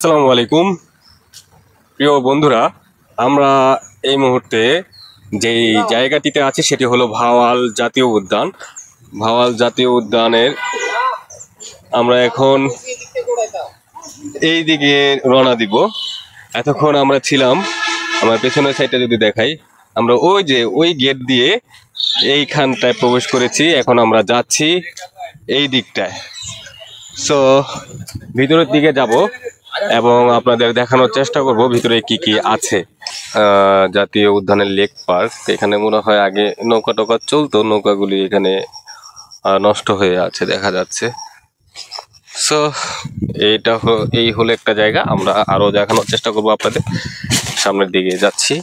আসসালামু আলাইকুম প্রিয় বন্ধুরা, আমরা এই মুহূর্তে যেই জায়গাটিতে আছি সেটি হলো ভাওয়াল জাতীয় উদ্যান। ভাওয়াল জাতীয় উদ্যানের আমরা এখন এই দিকে রওনা দিব। এতক্ষণ আমরা ছিলাম, আমার পেছনের সাইডটা যদি দেখাই, আমরা ওই গেট দিয়ে এইখানটায় প্রবেশ করেছি। এখন আমরা যাচ্ছি এই দিকটায়। সো ভিতরের দিকে যাব এবং আপনাদের দেখানোর চেষ্টা করব ভিতরে কি কি আছে। জাতীয় উদ্যানের লেক পার্ক, এখানে মনে হয় আগে নৌকা টোকা চলতো, নৌকাগুলি এখানে নষ্ট হয়ে আছে দেখা যাচ্ছে। সো এই হলো একটা জায়গা, আমরা আরো দেখানোর চেষ্টা করব আপনাদের। সামনের দিকে যাচ্ছি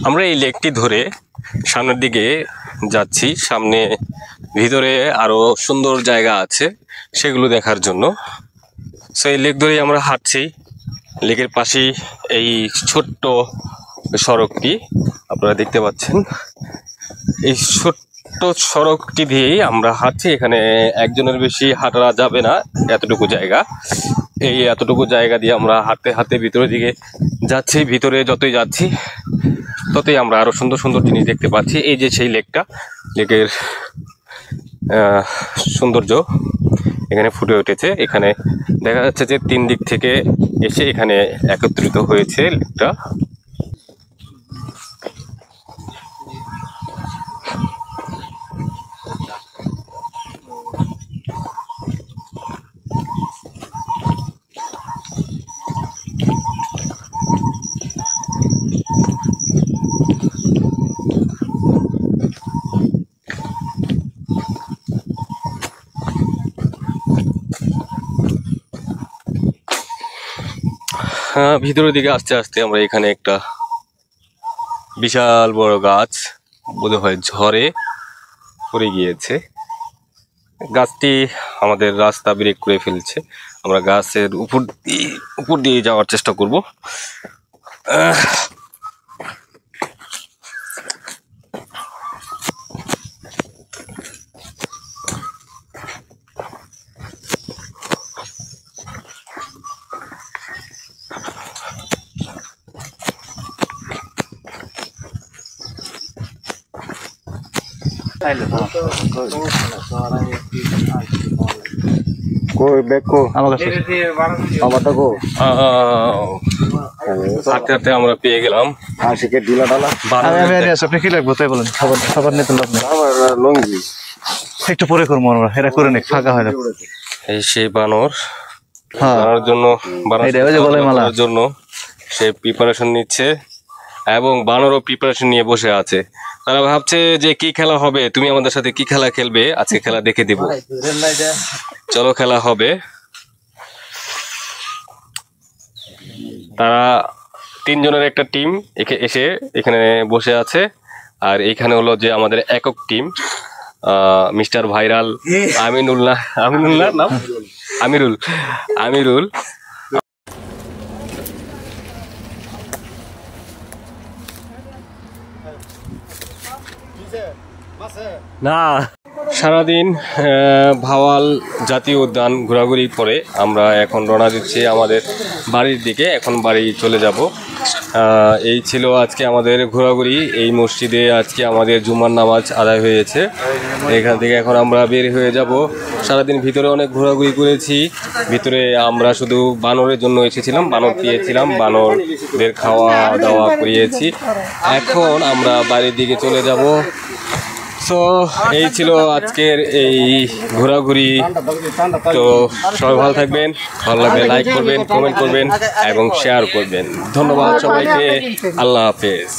আমরা, এই লেকটি ধরে সামনের দিকে যাচ্ছি। সামনে ভিতরে আরো সুন্দর জায়গা আছে সেগুলো দেখার জন্য। সো এই লেক ধরেই আমরা হাঁটছি। লেকের পাশেই এই ছোট্ট সড়কটি আপনারা দেখতে পাচ্ছেন। এই ছোট্ট সড়কটি দিয়েই আমরা হাঁটছি। এখানে একজনের বেশি হাঁটা যাবে না, এতটুকু জায়গা। এই এতটুকু জায়গা দিয়ে আমরা হাঁটতে হাঁটতে ভিতরের দিকে যাচ্ছি। ভিতরে যতই যাচ্ছি ততই আমরা আরো সুন্দর সুন্দর জিনিস দেখতে পাচ্ছি। এই যে সেই লেকটা, লেকের সৌন্দর্য এখানে ফুটে উঠেছে। এখানে দেখা যাচ্ছে যে 3 দিক থেকে এসে এখানে একত্রিত হয়েছে লেকটা। ভিতরের দিকে আস্তে আস্তে আমরা এখানে একটা বিশাল বড় গাছ বোধহয় ঝড়ে পড়ে গিয়েছে। গাছটি আমাদের রাস্তা ব্রেক করে ফেলছে। আমরা গাছের উপর দিয়ে যাওয়ার চেষ্টা করব। হাঁটতে হাঁটতে আমরা পেয়ে গেলাম কি লাগবে তাই বলেন। খাবার নিতে লুঙ্গি একটু পরে করবো আমরা, এটা করে নে, ফাঁকা হয় না। এই সেই বানর, বানর জন্য সে প্রিপারেশন নিচ্ছে এবং বানরও প্রিপারেশন নিয়ে বসে আছে। তারা ভাবছে যে কি খেলা হবে, তুমি আমাদের সাথে কি খেলা খেলবে, আজকে খেলা দেখে দিব। চলো খেলা হবে। তারা 3 জনের একটা টিম এসে এখানে বসে আছে। আর এইখানে হলো যে আমাদের একক টিম, মিস্টার ভাইরাল আমিরুল না। সারাদিন ভাওয়াল জাতীয় উদ্যান ঘোরাঘুরি করে আমরা এখন রওনা দিচ্ছি আমাদের বাড়ির দিকে। এখন বাড়ি চলে যাব। এই ছিল আজকে আমাদের ঘোরাঘুরি। এই মসজিদে আজকে আমাদের জুমার নামাজ আদায় হয়েছে। এখান থেকে এখন আমরা বের হয়ে যাব। সারাদিন ভিতরে অনেক ঘোরাঘুরি করেছি। ভিতরে আমরা শুধু বানরের জন্য এসেছিলাম, বানর পেয়েছিলাম, বানরদের খাওয়া দাওয়া করিয়েছি। এখন আমরা বাড়ির দিকে চলে যাব। সো এই ছিল আজকের এই ঘোরাঘুরি। তো সবাই ভালো থাকবেন, ভালো লাগলে লাইক করবেন, কমেন্ট করবেন এবং শেয়ার করবেন। ধন্যবাদ সবাইকে। আল্লাহ হাফেজ।